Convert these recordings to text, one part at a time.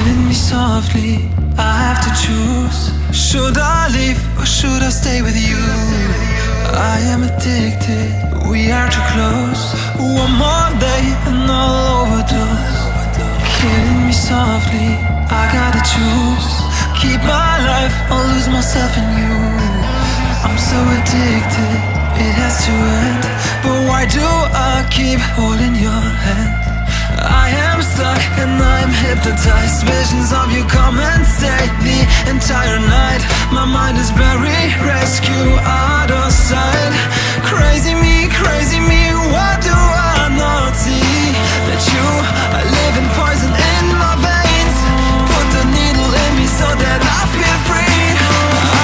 killing me softly. I have to choose. Should I leave or should I stay with you? I am addicted, we are too close. One more day and I'll overdose. Killing me softly, I gotta choose. Keep my life or lose myself in you. I'm so addicted, it has to end. But why do I keep holding your hand? I am stuck and I'm hypnotized. Visions of you come and stay the entire night. My mind is buried, rescue out of sight. Crazy me, what do I not see? That you are living poison in my veins. Put the needle in me so that I feel free.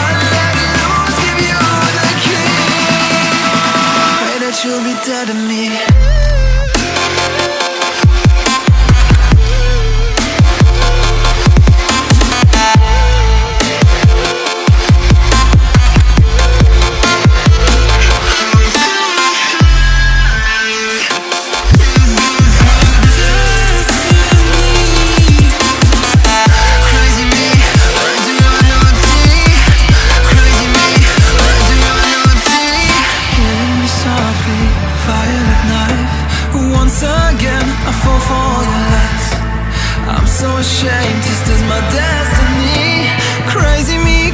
I let loose, give you the key. Pray that you'll be dead to me. I'm so ashamed, this is my destiny. Crazy me,